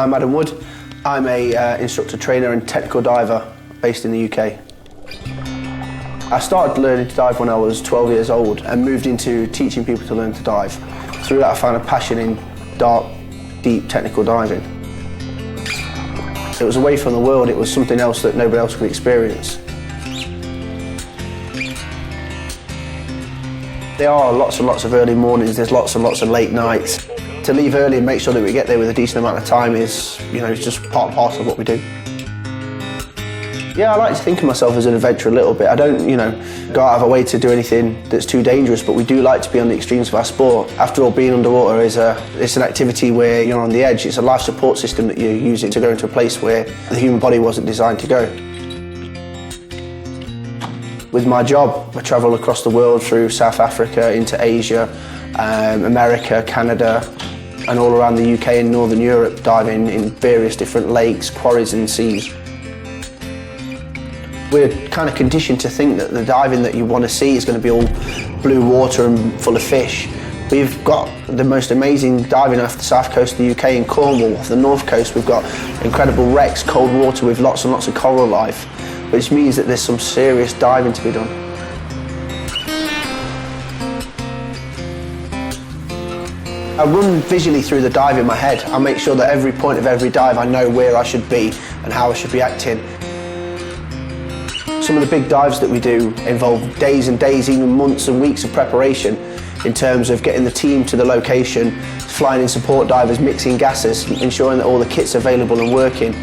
I'm Adam Wood. I'm a instructor, trainer and technical diver based in the UK. I started learning to dive when I was 12 years old and moved into teaching people to learn to dive. Through that I found a passion in dark, deep technical diving. It was away from the world, it was something else that nobody else could experience. There are lots and lots of early mornings, there's lots and lots of late nights. To leave early and make sure that we get there with a decent amount of time is, it's just part and parcel of what we do. Yeah, I like to think of myself as an adventurer a little bit. I don't, go out of our way to do anything that's too dangerous, but we do like to be on the extremes of our sport. After all, being underwater it's an activity where you're on the edge. It's a life support system that you're using to go into a place where the human body wasn't designed to go. With my job, I travel across the world through South Africa, into Asia, America, Canada, and all around the UK and Northern Europe, diving in various different lakes, quarries and seas. We're kind of conditioned to think that the diving that you want to see is going to be all blue water and full of fish. We've got the most amazing diving off the south coast of the UK in Cornwall. Off the north coast we've got incredible wrecks, cold water with lots and lots of coral life, which means that there's some serious diving to be done. I run visually through the dive in my head. I make sure that every point of every dive I know where I should be and how I should be acting. Some of the big dives that we do involve days and days, even months and weeks of preparation in terms of getting the team to the location, flying in support divers, mixing gases, ensuring that all the kit's available and working.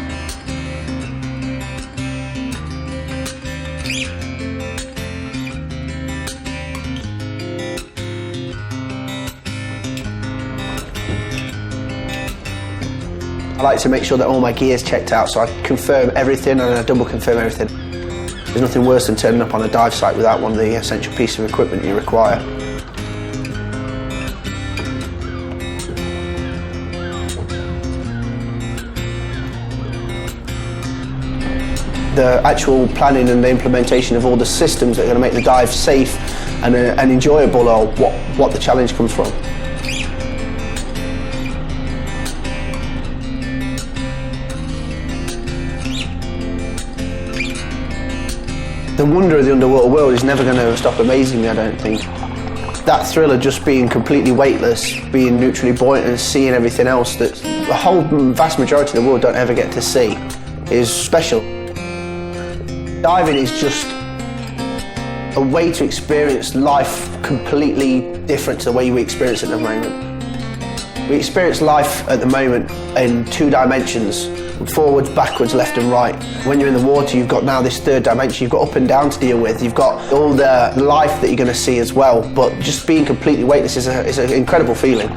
I like to make sure that all my gear's checked out, so I confirm everything and I double confirm everything. There's nothing worse than turning up on a dive site without one of the essential pieces of equipment you require. The actual planning and the implementation of all the systems that are going to make the dive safe and enjoyable are what the challenge comes from. The wonder of the underwater world is never going to stop amazing me, I don't think. That thrill of just being completely weightless, being neutrally buoyant and seeing everything else that the whole vast majority of the world don't ever get to see is special. Diving is just a way to experience life completely different to the way we experience it at the moment. We experience life at the moment in two dimensions. Forwards, backwards, left and right. When you're in the water, you've got now this third dimension. You've got up and down to deal with. You've got all the life that you're going to see as well. But just being completely weightless is an incredible feeling.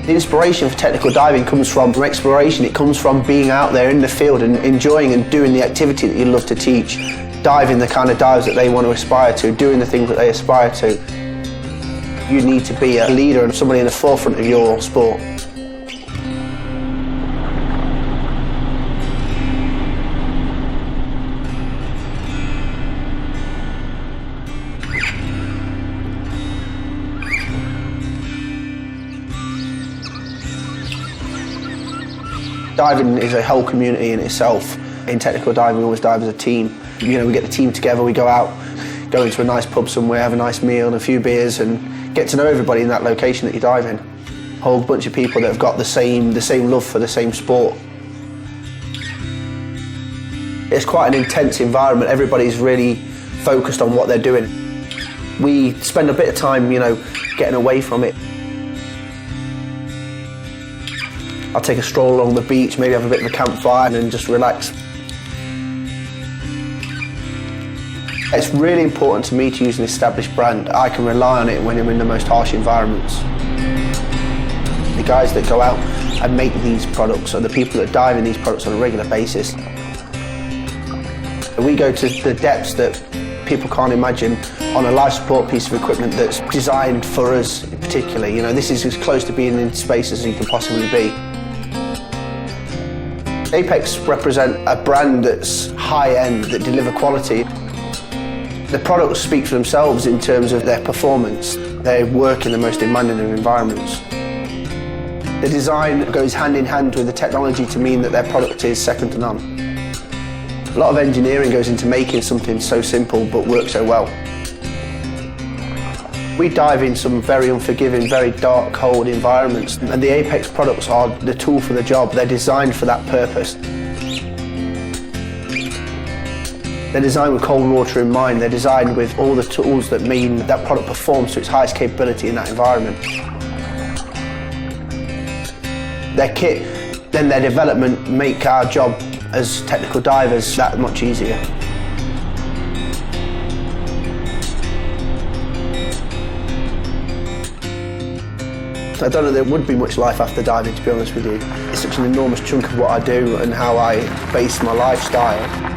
The inspiration for technical diving comes from exploration. It comes from being out there in the field and enjoying and doing the activity that you love to teach. Diving the kind of dives that they want to aspire to, doing the things that they aspire to. You need to be a leader and somebody in the forefront of your sport. Diving is a whole community in itself. In technical diving, we always dive as a team. We get the team together, we go out, go into a nice pub somewhere, have a nice meal and a few beers and get to know everybody in that location that you dive in. A whole bunch of people that have got the same love for the same sport. It's quite an intense environment. Everybody's really focused on what they're doing. We spend a bit of time, getting away from it. I'll take a stroll along the beach, maybe have a bit of a campfire and then just relax. It's really important to me to use an established brand. I can rely on it when I'm in the most harsh environments. The guys that go out and make these products are the people that dive in these products on a regular basis. We go to the depths that people can't imagine on a life support piece of equipment that's designed for us particularly. This is as close to being in space as you can possibly be. Apex represent a brand that's high-end, that deliver quality. The products speak for themselves in terms of their performance. They work in the most demanding of environments. The design goes hand in hand with the technology to mean that their product is second to none. A lot of engineering goes into making something so simple but works so well. We dive in some very unforgiving, very dark, cold environments, and the Apex products are the tool for the job. They're designed for that purpose. They're designed with cold water in mind. They're designed with all the tools that mean that product performs to its highest capability in that environment. Their kit, then their development, make our job as technical divers that much easier. I don't know there would be much life after diving, to be honest with you. It's such an enormous chunk of what I do and how I base my lifestyle.